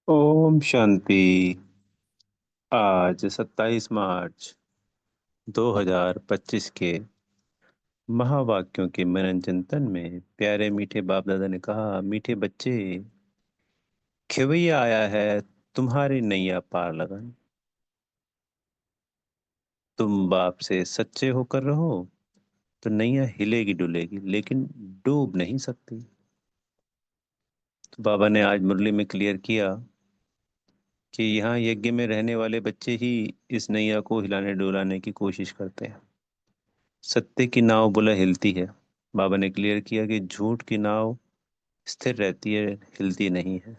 ओम शांति। आज 27 मार्च 2025 के महावाक्यों के मनन चिंतन में प्यारे मीठे बाप दादा ने कहा, मीठे बच्चे, खेवैया आया है तुम्हारी नैया पार लगाने। तुम बाप से सच्चे होकर रहो तो नैया हिलेगी डुलेगी, लेकिन डूब नहीं सकती। तो बाबा ने आज मुरली में क्लियर किया कि यहाँ यज्ञ में रहने वाले बच्चे ही इस नैया को हिलाने डुलाने की कोशिश करते हैं। सत्य की नाव बोला हिलती है। बाबा ने क्लियर किया कि झूठ की नाव स्थिर रहती है, हिलती नहीं है।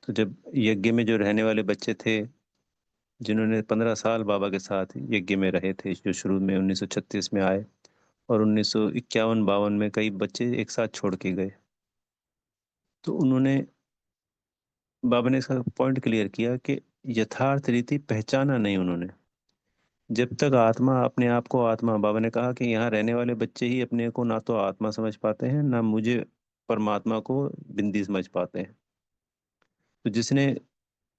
तो जब यज्ञ में जो रहने वाले बच्चे थे, जिन्होंने 15 साल बाबा के साथ यज्ञ में रहे थे, जो शुरू में 1936 में आए और 1951-52 में कई बच्चे एक साथ छोड़ के गए, तो उन्होंने, बाबा ने इसका पॉइंट क्लियर किया कि यथार्थ रीति पहचाना नहीं उन्होंने। जब तक आत्मा अपने आप को आत्मा, बाबा ने कहा कि यहाँ रहने वाले बच्चे ही अपने को ना तो आत्मा समझ पाते हैं, ना मुझे परमात्मा को बिंदी समझ पाते हैं। तो जिसने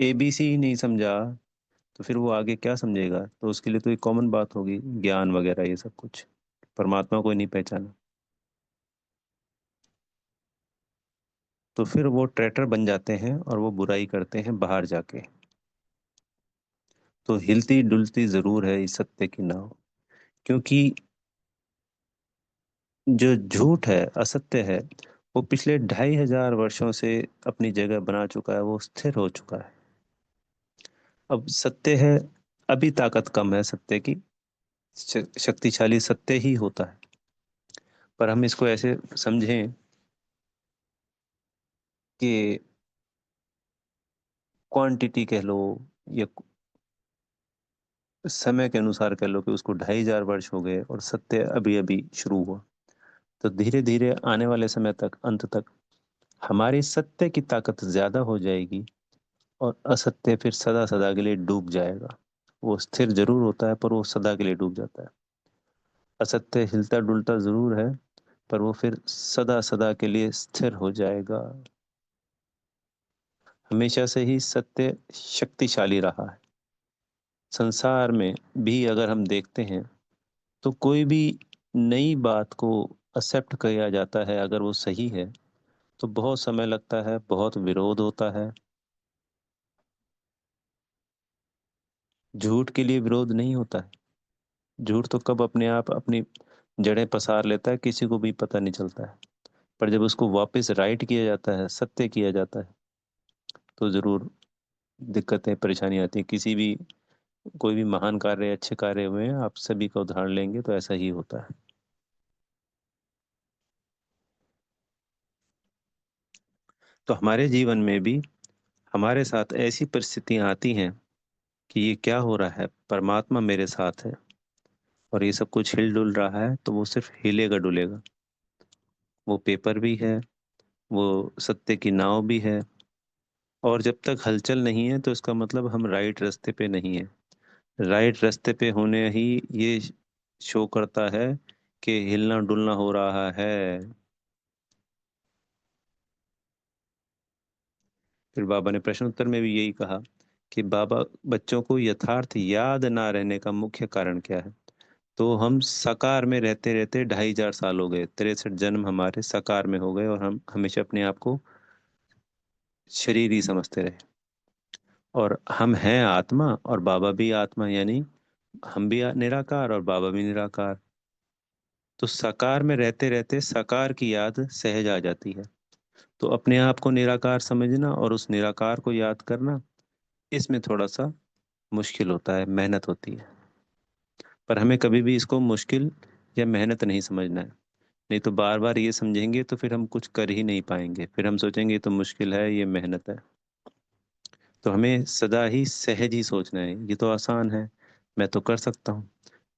एबीसी ही नहीं समझा, तो फिर वो आगे क्या समझेगा? तो उसके लिए तो एक कॉमन बात होगी, ज्ञान वगैरह ये सब कुछ, परमात्मा को ही नहीं पहचाना, तो फिर वो ट्रैटर बन जाते हैं और वो बुराई करते हैं बाहर जाके। तो हिलती डुलती जरूर है इस सत्य की नाव, क्योंकि जो झूठ है, असत्य है, वो पिछले 2500 वर्षों से अपनी जगह बना चुका है, वो स्थिर हो चुका है। अब सत्य है, अभी ताकत कम है सत्य की, शक्तिशाली सत्य ही होता है। पर हम इसको ऐसे समझें कि क्वांटिटी कह लो या समय के अनुसार कह लो कि उसको 2500 वर्ष हो गए और सत्य अभी अभी शुरू हुआ, तो धीरे धीरे आने वाले समय तक, अंत तक, हमारी सत्य की ताकत ज्यादा हो जाएगी और असत्य फिर सदा सदा के लिए डूब जाएगा। वो स्थिर जरूर होता है पर वो सदा के लिए डूब जाता है। असत्य हिलता डुलता जरूर है, पर वो फिर सदा सदा के लिए स्थिर हो जाएगा। हमेशा से ही सत्य शक्तिशाली रहा है। संसार में भी अगर हम देखते हैं तो कोई भी नई बात को एक्सेप्ट किया जाता है, अगर वो सही है तो बहुत समय लगता है, बहुत विरोध होता है। झूठ के लिए विरोध नहीं होता है। झूठ तो कब अपने आप अपनी जड़ें पसार लेता है, किसी को भी पता नहीं चलता है। पर जब उसको वापस राइट किया जाता है, सत्य किया जाता है, तो जरूर दिक्कतें परेशानी आती है। किसी भी, कोई भी महान कार्य, अच्छे कार्य हुए हैं, आप सभी का उदाहरण लेंगे तो ऐसा ही होता है। तो हमारे जीवन में भी हमारे साथ ऐसी परिस्थितियां आती हैं कि ये क्या हो रहा है, परमात्मा मेरे साथ है और ये सब कुछ हिल डुल रहा है, तो वो सिर्फ हिलेगा डुलेगा। वो पेपर भी है, वो सत्य की नाव भी है, और जब तक हलचल नहीं है तो इसका मतलब हम राइट रास्ते पे नहीं है। राइट रास्ते पे होने ही ये शो करता है कि हिलना डुलना हो रहा है। फिर बाबा ने प्रश्न उत्तर में भी यही कहा कि बाबा, बच्चों को यथार्थ याद ना रहने का मुख्य कारण क्या है? तो हम साकार में रहते रहते 2500 साल हो गए, 63 जन्म हमारे साकार में हो गए, और हम हमेशा अपने आप को शरीर ही समझते रहे। और हम हैं आत्मा और बाबा भी आत्मा, यानी हम भी निराकार और बाबा भी निराकार। तो साकार में रहते रहते साकार की याद सहज आ जाती है। तो अपने आप को निराकार समझना और उस निराकार को याद करना, इसमें थोड़ा सा मुश्किल होता है, मेहनत होती है। पर हमें कभी भी इसको मुश्किल या मेहनत नहीं समझना है। नहीं तो बार बार ये समझेंगे तो फिर हम कुछ कर ही नहीं पाएंगे, फिर हम सोचेंगे ये तो मुश्किल है, ये मेहनत है। तो हमें सदा ही सहज ही सोचना है, ये तो आसान है, मैं तो कर सकता हूँ,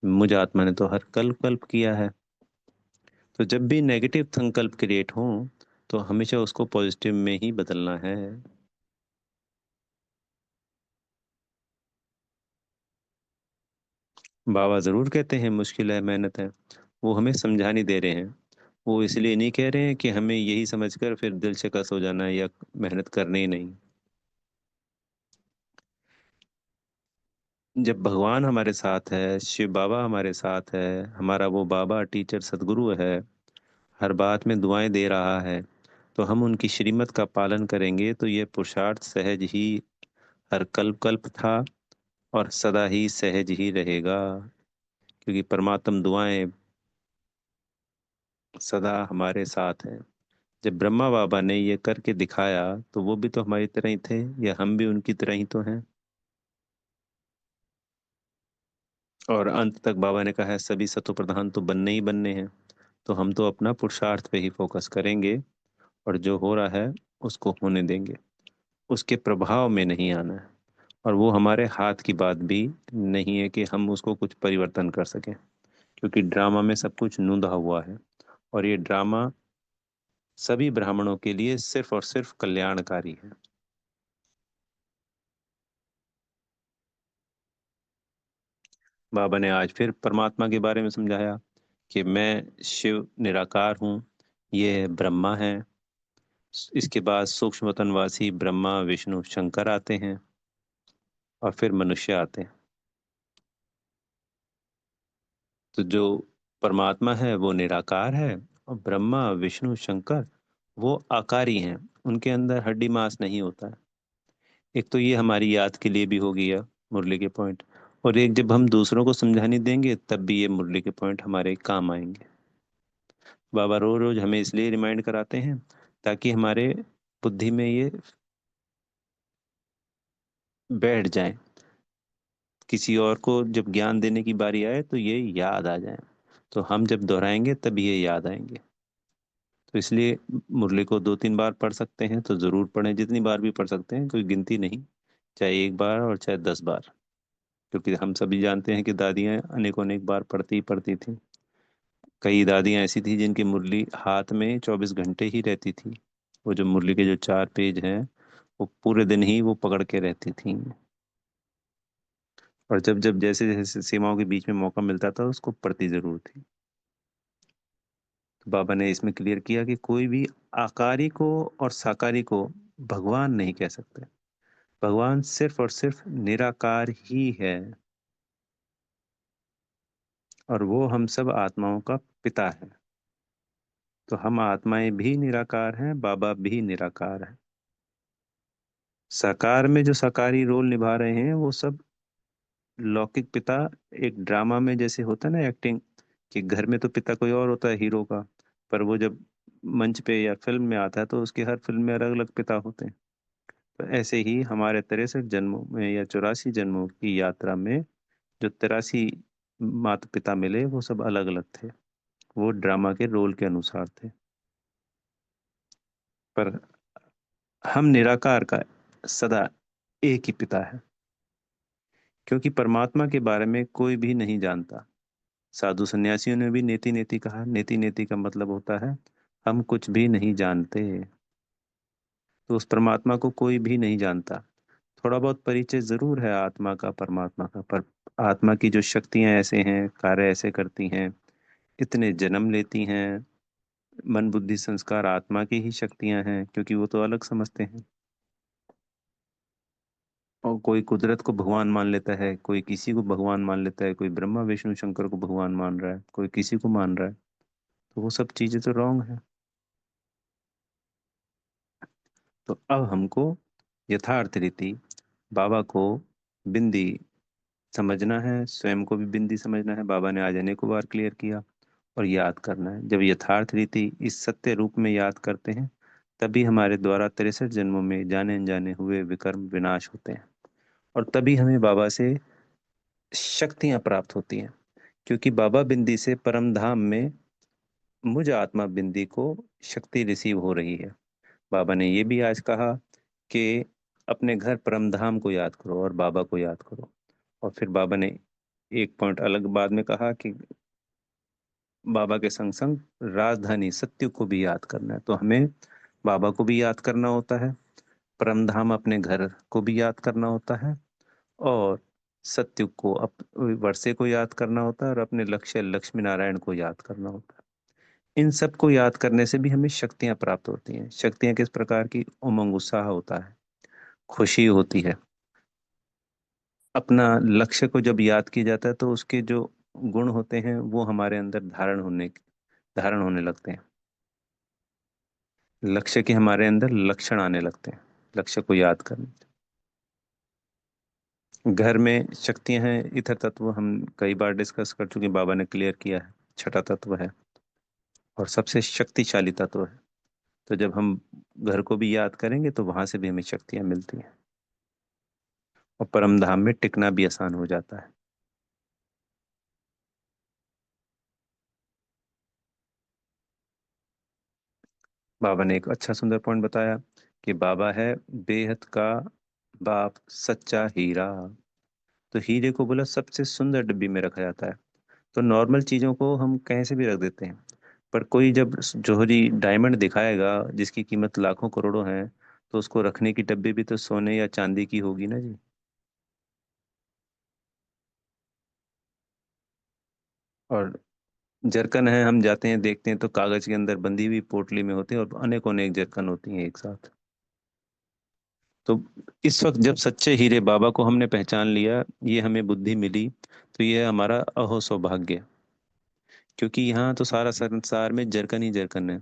मुझ आत्मा ने तो हर कल्प कल्प किया है। तो जब भी नेगेटिव संकल्प क्रिएट हो, तो हमेशा उसको पॉजिटिव में ही बदलना है। बाबा जरूर कहते हैं मुश्किल है, मेहनत है, वो हमें समझा नहीं दे रहे हैं। वो इसलिए नहीं कह रहे हैं कि हमें यही समझकर फिर दिल शिकस्त हो जाना है या मेहनत करनी ही नहीं। जब भगवान हमारे साथ है, शिव बाबा हमारे साथ है, हमारा वो बाबा टीचर सदगुरु है, हर बात में दुआएं दे रहा है, तो हम उनकी श्रीमत का पालन करेंगे तो ये पुरुषार्थ सहज ही हर कल्प कल्प था और सदा ही सहज ही रहेगा। क्योंकि परमात्म दुआएं सदा हमारे साथ हैं। जब ब्रह्मा बाबा ने ये करके दिखाया तो वो भी तो हमारी तरह ही थे, या हम भी उनकी तरह ही तो हैं। और अंत तक बाबा ने कहा है सभी सतो प्रधान तो बनने ही बनने हैं। तो हम तो अपना पुरुषार्थ पे ही फोकस करेंगे, और जो हो रहा है उसको होने देंगे, उसके प्रभाव में नहीं आना है। और वो हमारे हाथ की बात भी नहीं है कि हम उसको कुछ परिवर्तन कर सकें, क्योंकि ड्रामा में सब कुछ नूंदा हुआ है। और ये ड्रामा सभी ब्राह्मणों के लिए सिर्फ और सिर्फ कल्याणकारी है। बाबा ने आज फिर परमात्मा के बारे में समझाया कि मैं शिव निराकार हूँ, ये ब्रह्मा है। इसके बाद सूक्ष्म वतनवासी ब्रह्मा विष्णु शंकर आते हैं, और फिर मनुष्य आते हैं। तो जो परमात्मा है वो निराकार है, और ब्रह्मा विष्णु शंकर वो आकारी हैं। उनके अंदर हड्डी मांस नहीं होता है। एक तो ये हमारी याद के लिए भी हो गया मुरली के पॉइंट, और एक जब हम दूसरों को समझाने देंगे तब भी ये मुरली के पॉइंट हमारे काम आएंगे। बाबा रोज रोज हमें इसलिए रिमाइंड कराते हैं ताकि हमारे बुद्धि में ये बैठ जाए, किसी और को जब ज्ञान देने की बारी आए तो ये याद आ जाए। तो हम जब दोहराएंगे तब ये याद आएंगे। तो इसलिए मुरली को 2-3 बार पढ़ सकते हैं तो जरूर पढ़ें, जितनी बार भी पढ़ सकते हैं, कोई गिनती नहीं। चाहे एक बार और चाहे 10 बार। क्योंकि हम सभी जानते हैं कि दादियां अनेकों अनेक बार पढ़ती ही पढ़ती थी। कई दादियां ऐसी थी जिनकी मुरली हाथ में 24 घंटे ही रहती थी। वो जो मुरली के जो 4 पेज हैं, वो पूरे दिन ही वो पकड़ के रहती थी। और जब जब जैसे जैसे सीमाओं के बीच में मौका मिलता था उसको पढ़ती जरूर थी। तो बाबा ने इसमें क्लियर किया कि कोई भी आकारी को और साकारी को भगवान नहीं कह सकते। भगवान सिर्फ और सिर्फ निराकार ही है, और वो हम सब आत्माओं का पिता है। तो हम आत्माएं भी निराकार हैं, बाबा भी निराकार है। साकार में जो साकारी रोल निभा रहे हैं वो सब लौकिक पिता। एक ड्रामा में जैसे होता है ना एक्टिंग, कि घर में तो पिता कोई और होता है हीरो का, पर वो जब मंच पे या फिल्म में आता है तो उसके हर फिल्म में अलग अलग पिता होते हैं। तो ऐसे ही हमारे 63 जन्मों में या 84 जन्मों की यात्रा में जो 83 माता पिता मिले वो सब अलग अलग थे। वो ड्रामा के रोल के अनुसार थे। पर हम निराकार का सदा एक ही पिता है, क्योंकि परमात्मा के बारे में कोई भी नहीं जानता। साधु सन्यासियों ने भी नेति नेति कहा। नेति नेति का मतलब होता है हम कुछ भी नहीं जानते। तो उस परमात्मा को कोई भी नहीं जानता। थोड़ा बहुत परिचय जरूर है आत्मा का परमात्मा का, पर आत्मा की जो शक्तियां ऐसे हैं, कार्य ऐसे करती हैं, इतने जन्म लेती हैं। मन बुद्धि संस्कार आत्मा की ही शक्तियां हैं, क्योंकि वो तो अलग समझते हैं। और कोई कुदरत को भगवान मान लेता है, कोई किसी को भगवान मान लेता है, कोई ब्रह्मा विष्णु शंकर को भगवान मान रहा है, कोई किसी को मान रहा है। तो वो सब चीजें तो रॉन्ग है। तो अब हमको यथार्थ रीति बाबा को बिंदी समझना है, स्वयं को भी बिंदी समझना है। बाबा ने आज अनेकों बार क्लियर किया। और याद करना है। जब यथार्थ रीति इस सत्य रूप में याद करते हैं तभी हमारे द्वारा 63 जन्मों में जाने अनजाने हुए विकर्म विनाश होते हैं। और तभी हमें बाबा से शक्तियां प्राप्त होती हैं। क्योंकि बाबा बिंदी से परम धाम में मुझ आत्मा बिंदी को शक्ति रिसीव हो रही है। बाबा ने ये भी आज कहा कि अपने घर परम धाम को याद करो और बाबा को याद करो। और फिर बाबा ने एक पॉइंट अलग बाद में कहा कि बाबा के संग संग राजधानी सत्य को भी याद करना है। तो हमें बाबा को भी याद करना होता है, परम धाम अपने घर को भी याद करना होता है, और सत्य को वर्षे को याद करना होता है, और अपने लक्ष्य लक्ष्मी नारायण को याद करना होता है। इन सब को याद करने से भी हमें शक्तियां प्राप्त होती हैं। शक्तियां किस प्रकार की? उमंग उत्साह होता है, खुशी होती है। अपना लक्ष्य को जब याद किया जाता है तो उसके जो गुण होते हैं वो हमारे अंदर धारण होने लगते हैं। लक्ष्य के हमारे अंदर लक्षण आने लगते हैं, लक्ष्य को याद करने। घर में शक्तियां हैं, इथर तत्व हम कई बार डिस्कस कर चुके हैं, बाबा ने क्लियर किया है, छठा तत्व है और सबसे शक्तिशाली तत्व है। तो जब हम घर को भी याद करेंगे तो वहां से भी हमें शक्तियां मिलती हैं और परम धाम में टिकना भी आसान हो जाता है। बाबा ने एक अच्छा सुंदर पॉइंट बताया कि बाबा है बेहद का बाप सच्चा हीरा। तो हीरे को बोला सबसे सुंदर डिब्बी में रखा जाता है। तो नॉर्मल चीजों को हम कहीं से भी रख देते हैं, पर कोई जब जौहरी डायमंड दिखाएगा जिसकी कीमत लाखों करोड़ों है, तो उसको रखने की डब्बी भी तो सोने या चांदी की होगी ना जी। और जरकन है, हम जाते हैं देखते हैं तो कागज के अंदर बंधी हुई पोटली में होती है और अनेकों अनेक जरकन होती हैं एक साथ। तो इस वक्त जब सच्चे हीरे बाबा को हमने पहचान लिया, ये हमें बुद्धि मिली, तो ये है हमारा अहो सौभाग्य। क्योंकि यहाँ तो सारा संसार में जरकन ही जरकन है।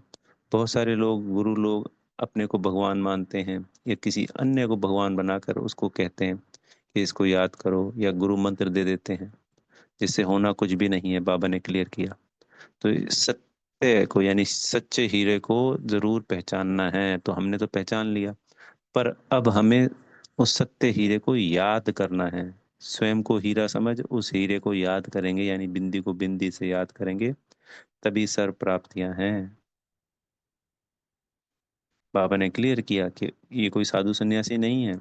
बहुत सारे लोग, गुरु लोग, अपने को भगवान मानते हैं या किसी अन्य को भगवान बनाकर उसको कहते हैं कि इसको याद करो, या गुरु मंत्र दे देते हैं जिससे होना कुछ भी नहीं है। बाबा ने क्लियर किया। तो इस सत्य को यानी सच्चे हीरे को जरूर पहचानना है, तो हमने तो पहचान लिया, पर अब हमें उस सत्य हीरे को याद करना है। स्वयं को हीरा समझ उस हीरे को याद करेंगे, यानी बिंदी को बिंदी से याद करेंगे, तभी सर्व प्राप्तियां हैं। बाबा ने क्लियर किया कि ये कोई साधु सन्यासी नहीं है।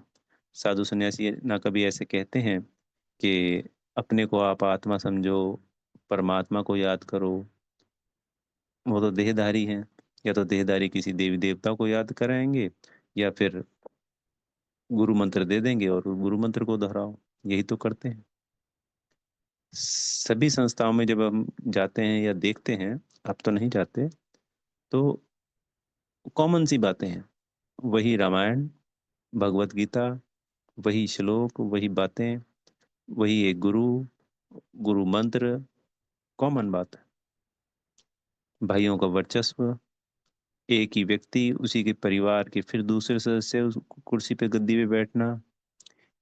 साधु सन्यासी ना कभी ऐसे कहते हैं कि अपने को आप आत्मा समझो, परमात्मा को याद करो। वो तो देहधारी हैं, या तो देहधारी किसी देवी देवता को याद कराएंगे, या फिर गुरु मंत्र दे देंगे और गुरु मंत्र को दोहराओ। यही तो करते हैं सभी संस्थाओं में। जब हम जाते हैं या देखते हैं, अब तो नहीं जाते, तो कॉमन सी बातें हैं। वही रामायण, भगवत गीता, वही श्लोक, वही बातें, वही एक गुरु, गुरु मंत्र, कॉमन बात है। भाइयों का वर्चस्व, एक ही व्यक्ति, उसी के परिवार के फिर दूसरे सदस्य, उस कुर्सी पे गद्दी पे बैठना।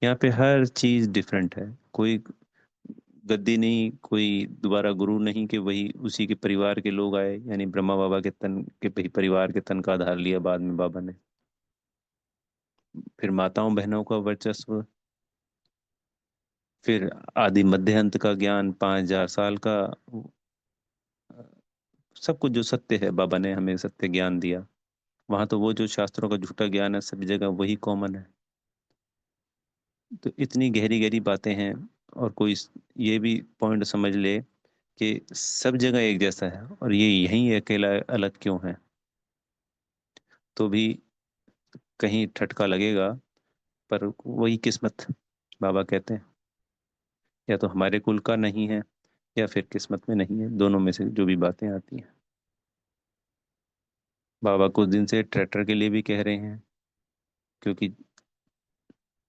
यहाँ पे हर चीज डिफरेंट है। कोई गद्दी नहीं, कोई दोबारा गुरु नहीं कि वही उसी के परिवार के लोग आए, यानी ब्रह्मा बाबा के तन के परिवार के तन का आधार लिया बाद में बाबा ने। फिर माताओं बहनों का वर्चस्व, फिर आदि मध्य अंत का ज्ञान, 5,000 साल का सब कुछ जो सत्य है, बाबा ने हमें सत्य ज्ञान दिया। वहां तो वो जो शास्त्रों का झूठा ज्ञान है सभी जगह वही कॉमन है। तो इतनी गहरी गहरी बातें हैं। और कोई ये भी पॉइंट समझ ले कि सब जगह एक जैसा है और ये यहीं अकेला अलग क्यों है, तो भी कहीं ठटका लगेगा। पर वही किस्मत, बाबा कहते हैं, या तो हमारे कुल का नहीं है या फिर किस्मत में नहीं है, दोनों में से जो भी बातें आती हैं। बाबा कुछ दिन से ट्रैक्टर के लिए भी कह रहे हैं, क्योंकि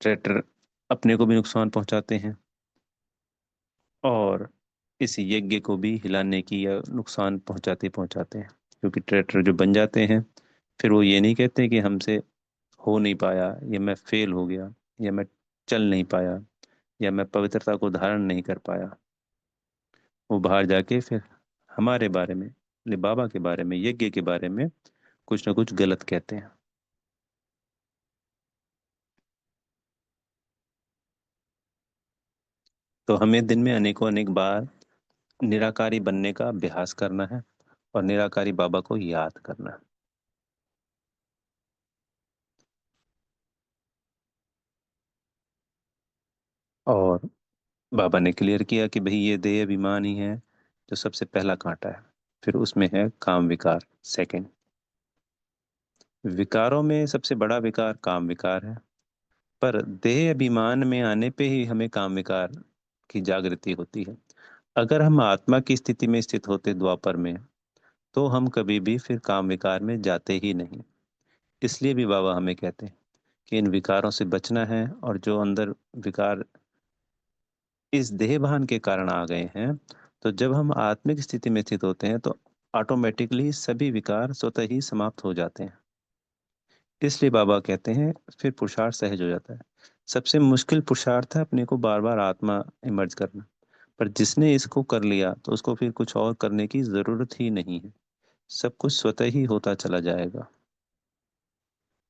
ट्रैक्टर अपने को भी नुकसान पहुंचाते हैं और इस यज्ञ को भी हिलाने की या नुकसान पहुंचाते पहुंचाते हैं। क्योंकि ट्रैक्टर जो बन जाते हैं, फिर वो ये नहीं कहते कि हमसे हो नहीं पाया, या मैं फेल हो गया, या मैं चल नहीं पाया, या मैं पवित्रता को धारण नहीं कर पाया। वो बाहर जाके फिर हमारे बारे में, बाबा के बारे में, यज्ञ के बारे में कुछ ना कुछ गलत कहते हैं। तो हमें दिन में अनेकों अनेक बार निराकारी बनने का अभ्यास करना है और निराकारी बाबा को याद करना है। और बाबा ने क्लियर किया कि भाई ये देह अभिमान ही है जो सबसे पहला कांटा है, फिर उसमें है काम विकार सेकंड। विकारों में सबसे बड़ा विकार काम विकार है, पर देह अभिमान में आने पे ही हमें काम विकार की जागृति होती है। अगर हम आत्मा की स्थिति में स्थित होते द्वापर में, तो हम कभी भी फिर काम विकार में जाते ही नहीं। इसलिए भी बाबा हमें कहते हैं कि इन विकारों से बचना है, और जो अंदर विकार इस देह भान के कारण आ गए हैं। तो जब हम आत्मिक स्थिति में स्थित होते हैं तो ऑटोमेटिकली सभी विकार स्वतः ही समाप्त हो जाते हैं। इसलिए बाबा कहते हैं फिर पुरुषार्थ सहज हो जाता है। सबसे मुश्किल पुरुषार्थ है अपने को बार बार आत्मा इमर्ज करना। पर जिसने इसको कर लिया तो उसको फिर कुछ और करने की जरूरत ही नहीं है। सब कुछ स्वतः ही होता चला जाएगा।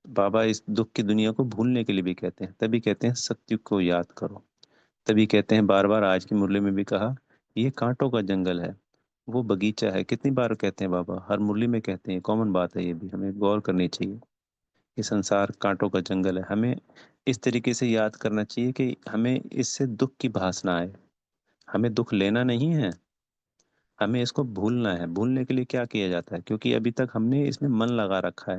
बाबा इस दुख की दुनिया को भूलने के लिए भी कहते हैं, तभी कहते हैं सत्युग को याद करो। तभी कहते हैं बार बार, आज की मुरली में भी कहा, ये कांटों का जंगल है, वो बगीचा है। कितनी बार कहते हैं बाबा, हर मुरली में कहते हैं, कॉमन बात है, ये भी हमें गौर करनी चाहिए। ये संसार कांटों का जंगल है। हमें इस तरीके से याद करना चाहिए कि हमें इससे दुख की भास ना आए। हमें दुख लेना नहीं है, हमें इसको भूलना है। भूलने के लिए क्या किया जाता है? क्योंकि अभी तक हमने इसमें मन लगा रखा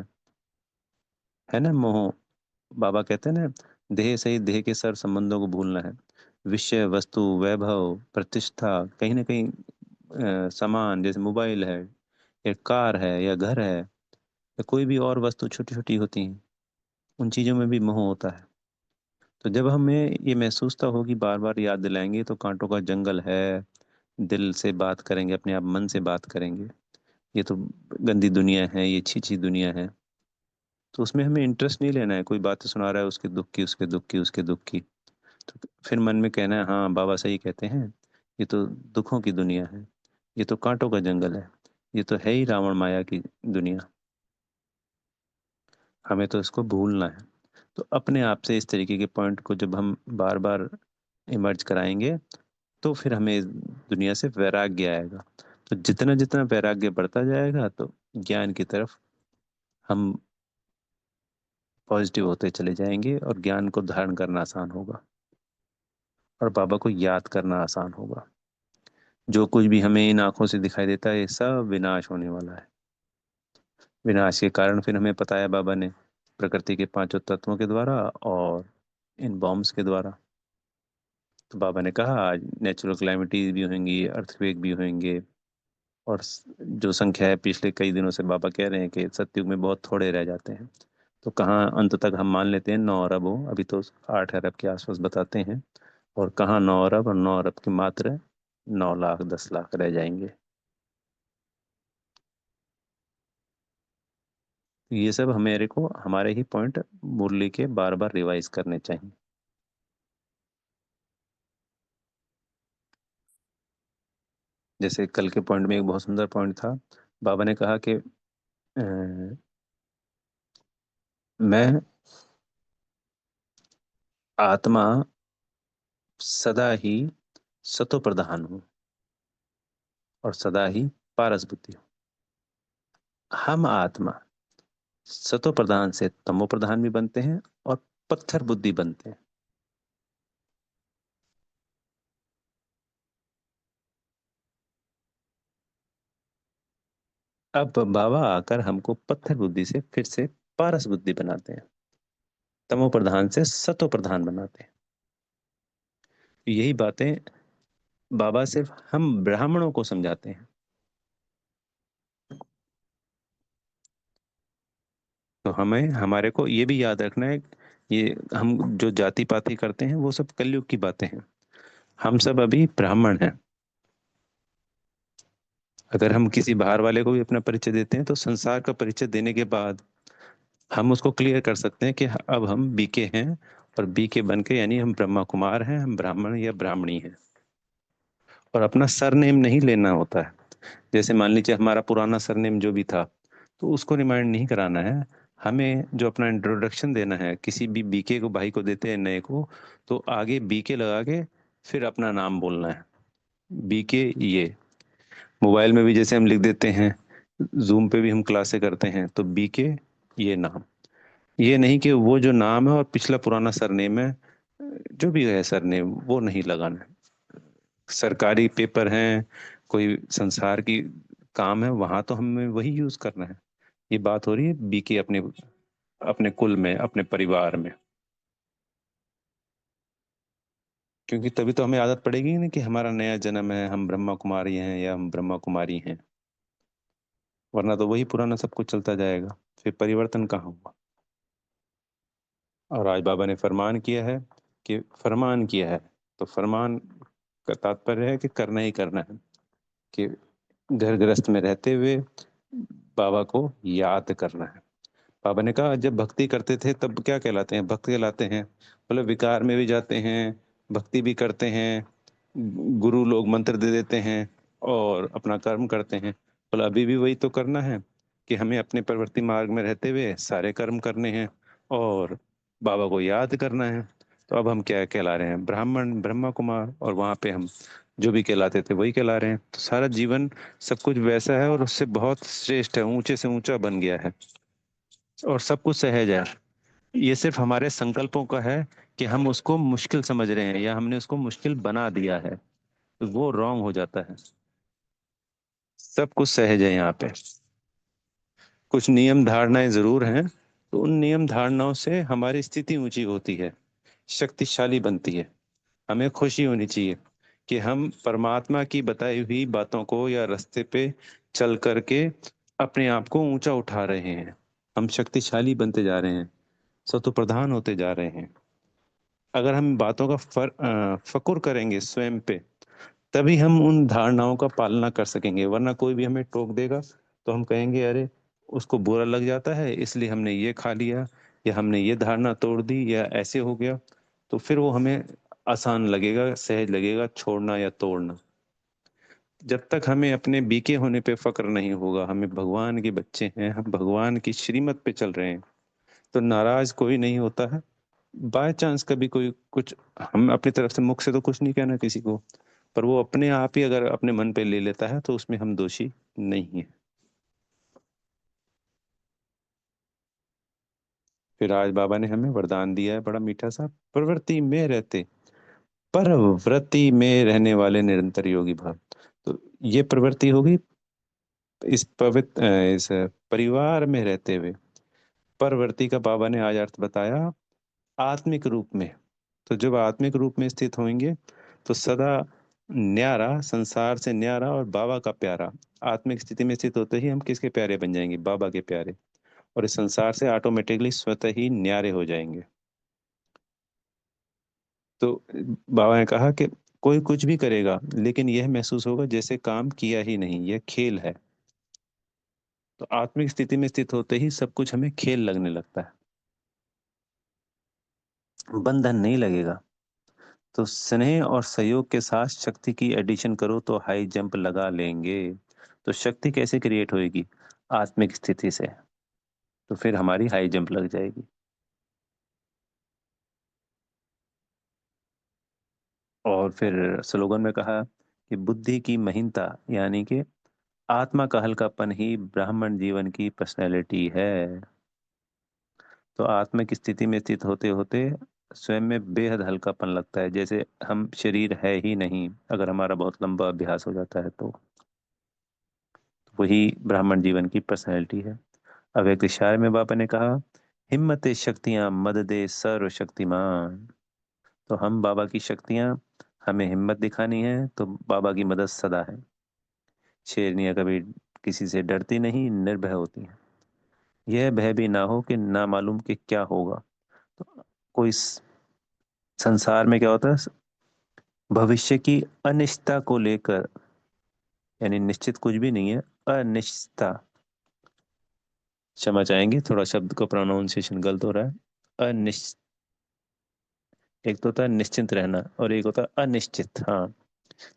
है ना, मोह। बाबा कहते हैं ना, देह सहित देह के सर्व संबंधों को भूलना है। विषय वस्तु वैभव प्रतिष्ठा, कहीं ना कहीं सामान जैसे मोबाइल है या कार है या घर है या कोई भी और वस्तु छोटी छोटी होती हैं, उन चीजों में भी मोह होता है। तो जब हमें ये महसूसता होगी, बार बार याद दिलाएंगे, तो कांटों का जंगल है। दिल से बात करेंगे, अपने आप मन से बात करेंगे, ये तो गंदी दुनिया है, ये छी दुनिया है। तो उसमें हमें इंटरेस्ट नहीं लेना है। कोई बातें सुना रहा है उसके दुख की, उसके दुख की, उसके दुख की, तो फिर मन में कहना है, हाँ बाबा सही कहते हैं, ये तो दुखों की दुनिया है, ये तो कांटों का जंगल है, ये तो है ही रावण माया की दुनिया। हमें तो इसको भूलना है। तो अपने आप से इस तरीके के पॉइंट को जब हम बार बार इमर्ज कराएंगे, तो फिर हमें इस दुनिया से वैराग्य आएगा। तो जितना जितना वैराग्य बढ़ता जाएगा, तो ज्ञान की तरफ हम पॉजिटिव होते चले जाएंगे, और ज्ञान को धारण करना आसान होगा, और बाबा को याद करना आसान होगा। जो कुछ भी हमें इन आंखों से दिखाई देता है, ये सब विनाश होने वाला है। विनाश के कारण फिर हमें पता है बाबा ने, प्रकृति के पांचों तत्वों के द्वारा और इन बॉम्ब्स के द्वारा। तो बाबा ने कहा आज नेचुरल क्लाइमिटीज भी होंगी, अर्थक्वेक भी होंगे, और जो संख्या है, पिछले कई दिनों से बाबा कह रहे हैं कि सतयुग में बहुत थोड़े रह जाते हैं। तो कहाँ अंत तक हम मान लेते हैं 9 अरब हो, अभी तो 8 अरब के आसपास बताते हैं। और कहाँ 9 अरब, और 9 अरब के मात्र 9 लाख 10 लाख रह जाएंगे। ये सब हमारे को, हमारे ही पॉइंट मुरली के बार बार रिवाइज करने चाहिए। जैसे कल के पॉइंट में एक बहुत सुंदर पॉइंट था। बाबा ने कहा कि मैं आत्मा सदा ही सतो प्रधान हूँ, और सदा ही पारस बुद्धि हूँ। हम आत्मा सतो प्रधान से तमो प्रधान भी बनते हैं, और पत्थर बुद्धि बनते हैं। अब बाबा आकर हमको पत्थर बुद्धि से फिर से पारस बुद्धि बनाते हैं, तमो प्रधान से सतो प्रधान बनाते हैं। यही बातें बाबा सिर्फ हम ब्राह्मणों को समझाते हैं। तो हमें, हमारे को ये भी याद रखना है, ये हम जो जाति पाति करते हैं वो सब कलयुग की बातें हैं। हम सब अभी ब्राह्मण हैं। अगर हम किसी बाहर वाले को भी अपना परिचय देते हैं, तो संसार का परिचय देने के बाद हम उसको क्लियर कर सकते हैं कि अब हम बीके हैं, और बीके बन के, यानी हम ब्रह्मा कुमार हैं, हम ब्राह्मण या ब्राह्मणी हैं। और अपना सरनेम नहीं लेना होता है। जैसे मान लीजिए हमारा पुराना सरनेम जो भी था, तो उसको रिमाइंड नहीं कराना है। हमें जो अपना इंट्रोडक्शन देना है, किसी भी बीके को, भाई को देते हैं नए को, तो आगे बीके लगा के फिर अपना नाम बोलना है। बीके ये, मोबाइल में भी जैसे हम लिख देते हैं, जूम पे भी हम क्लासे करते हैं, तो बीके ये नाम। ये नहीं कि वो जो नाम है और पिछला पुराना सरनेम है, जो भी है सरनेम, वो नहीं लगाना है। सरकारी पेपर हैं, कोई संसार की काम है, वहां तो हमें वही यूज करना है। ये बात हो रही है बीके अपने, अपने कुल में, अपने परिवार में। क्योंकि तभी तो हमें आदत पड़ेगी ना कि हमारा नया जन्म है, हम ब्रह्मा कुमारी हैं या हम ब्रह्मा कुमारी हैं। वरना तो वही पुराना सब कुछ चलता जाएगा, फिर परिवर्तन कहाँ होगा। और आज बाबा ने फरमान किया है, कि फरमान किया है, तो फरमान का तात्पर्य है कि करना ही करना है, कि घर गृहस्थ में रहते हुए बाबा को याद करना है। बाबा ने कहा जब भक्ति करते थे तब क्या कहलाते हैं, भक्त कहलाते हैं। मतलब विकार में भी जाते हैं, भक्ति भी करते हैं, गुरु लोग मंत्र दे देते हैं और अपना कर्म करते हैं। बोला अभी भी वही तो करना है, कि हमें अपने प्रवृत्ति मार्ग में रहते हुए सारे कर्म करने हैं और बाबा को याद करना है। तो अब हम क्या कहला रहे हैं, ब्राह्मण ब्रह्मा कुमार, और वहां पे हम जो भी कहलाते थे वही कहला रहे हैं। तो सारा जीवन सब कुछ वैसा है और उससे बहुत श्रेष्ठ है, ऊंचे से ऊंचा बन गया है और सब कुछ सहज है। ये सिर्फ हमारे संकल्पों का है कि हम उसको मुश्किल समझ रहे हैं या हमने उसको मुश्किल बना दिया है, तो वो रॉन्ग हो जाता है। सब कुछ सहज है यहाँ पे। कुछ नियम धारणाएं जरूर हैं, तो उन नियम धारणाओं से हमारी स्थिति ऊंची होती है, शक्तिशाली बनती है। हमें खुशी होनी चाहिए कि हम परमात्मा की बताई हुई बातों को या रास्ते पे चल करके अपने आप को ऊंचा उठा रहे हैं। हम शक्तिशाली बनते जा रहे हैं, सतो प्रधान होते जा रहे हैं। अगर हम बातों का फकुर करेंगे स्वयं पे, तभी हम उन धारणाओं का पालना कर सकेंगे। वरना कोई भी हमें टोक देगा तो हम कहेंगे अरे उसको बुरा लग जाता है इसलिए हमने ये खा लिया, या हमने ये धारणा तोड़ दी, या ऐसे हो गया। तो फिर वो हमें आसान लगेगा, सहज लगेगा छोड़ना या तोड़ना। जब तक हमें अपने बीके होने पे फक्र नहीं होगा, हमें भगवान के बच्चे हैं, हम भगवान की श्रीमत पे चल रहे हैं, तो नाराज कोई नहीं होता है। बाय चांस कभी कोई कुछ, हम अपनी तरफ से मुख से तो कुछ नहीं कहना किसी को, पर वो अपने आप ही अगर अपने मन पे ले लेता है तो उसमें हम दोषी नहीं है। फिर आज बाबा ने हमें वरदान दिया है बड़ा मीठा सा, प्रवृत्ति में रहते, परवृत्ति में रहने वाले निरंतर योगी भव। तो ये प्रवृत्ति होगी इस पवित्र इस परिवार में रहते हुए। परवर्ती का बाबा ने आज अर्थ बताया आत्मिक रूप में। तो जब आत्मिक रूप में स्थित होंगे तो सदा न्यारा, संसार से न्यारा और बाबा का प्यारा। आत्मिक स्थिति में स्थित होते ही हम किसके प्यारे बन जाएंगे, बाबा के प्यारे। और इस संसार से ऑटोमेटिकली स्वतः ही न्यारे हो जाएंगे। तो बाबा ने कहा कि कोई कुछ भी करेगा लेकिन यह महसूस होगा जैसे काम किया ही नहीं, यह खेल है। तो आत्मिक स्थिति में स्थित होते ही सब कुछ हमें खेल लगने लगता है, बंधन नहीं लगेगा। तो स्नेह और सहयोग के साथ शक्ति की एडिशन करो तो हाई जंप लगा लेंगे। तो शक्ति कैसे क्रिएट होएगी, आत्मिक स्थिति से। तो फिर हमारी हाई जंप लग जाएगी। और फिर स्लोगन में कहा कि बुद्धि की महीनता, यानी कि आत्मा का हल्कापन ही ब्राह्मण जीवन की पर्सनैलिटी है। तो आत्मिक स्थिति में स्थित होते होते स्वयं में बेहद हल्कापन लगता है, जैसे हम शरीर है ही नहीं, अगर हमारा बहुत लंबा अभ्यास हो जाता है तो। वही ब्राह्मण जीवन की पर्सनैलिटी है। अब एक इशारे में बाबा ने कहा हिम्मत शक्तियां मद दे सर्वशक्तिमान। तो हम बाबा की शक्तियां, हमें हिम्मत दिखानी है तो बाबा की मदद सदा है। शेरनियां कभी किसी से डरती नहीं, निर्भय होती हैं। यह भय भी ना हो कि ना मालूम कि क्या होगा। तो कोई संसार में क्या होता है, भविष्य की अनिश्चितता को लेकर, यानी निश्चित कुछ भी नहीं है, अनिश्चितता। क्षमा चाहेंगे, थोड़ा शब्द को प्रोनाउंसिएशन गलत हो रहा है। अनिश्चित, एक तो होता है निश्चिंत रहना और एक होता है अनिश्चित। हाँ,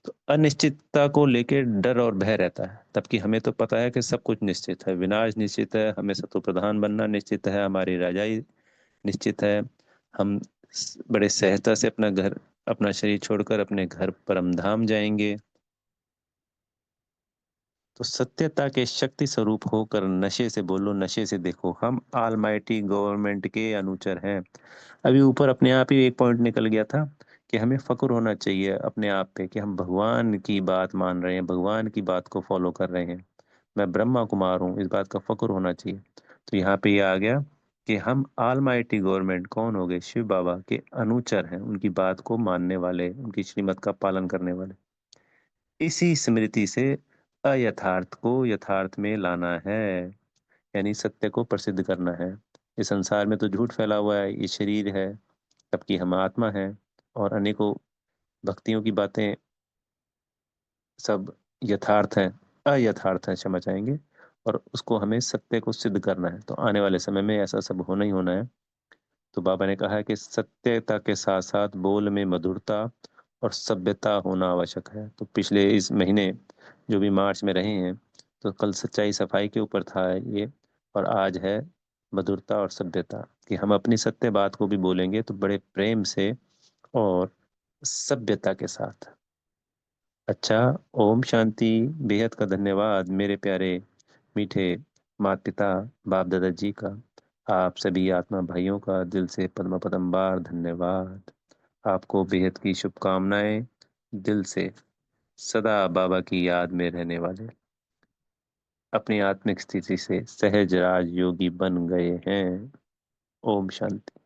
तो अनिश्चितता को लेके डर और भय रहता है, तबकि हमें तो पता है कि सब कुछ निश्चित है, विनाश निश्चित है, हमें सतो प्रधान बनना निश्चित है, हमारी राजाई निश्चित है। हम बड़े सहजता से अपना घर, अपना शरीर छोड़कर अपने घर परम धाम जाएंगे। तो सत्यता के शक्ति स्वरूप होकर नशे से बोलो, नशे से देखो, हम आलमाइटी गवर्नमेंट के अनुचर हैं। अभी ऊपर अपने आप ही एक पॉइंट निकल गया था कि हमें फक्र होना चाहिए अपने आप पे कि हम भगवान की बात मान रहे हैं, भगवान की बात को फॉलो कर रहे हैं। मैं ब्रह्मा कुमार हूँ, इस बात का फक्र होना चाहिए। तो यहाँ पे ये आ गया कि हम आलमाइटी गवर्नमेंट कौन हो गए, शिव बाबा के अनुचर हैं, उनकी बात को मानने वाले, उनकी श्रीमत का पालन करने वाले। इसी स्मृति से अयथार्थ को यथार्थ में लाना है, यानी सत्य को प्रसिद्ध करना है। इस संसार में तो झूठ फैला हुआ है, ये शरीर है, जबकि हम आत्मा है। और अनेकों भक्तियों की बातें सब यथार्थ है, अयथार्थ है, क्षमा चाहेंगे, और उसको हमें सत्य को सिद्ध करना है। तो आने वाले समय में ऐसा सब होना ही होना है। तो बाबा ने कहा है कि सत्यता के साथ साथ बोल में मधुरता और सभ्यता होना आवश्यक है। तो पिछले इस महीने जो भी मार्च में रहे हैं, तो कल सच्चाई सफाई के ऊपर था ये, और आज है मधुरता और सभ्यता, कि हम अपनी सत्य बात को भी बोलेंगे तो बड़े प्रेम से और सभ्यता के साथ। अच्छा, ओम शांति। बेहद का धन्यवाद मेरे प्यारे मीठे माता पिता बाप दादा जी का। आप सभी आत्मा भाइयों का दिल से पद्म पदंबार धन्यवाद। आपको बेहद की शुभकामनाएं। दिल से सदा बाबा की याद में रहने वाले, अपनी आत्मिक स्थिति से सहज राज योगी बन गए हैं। ओम शांति।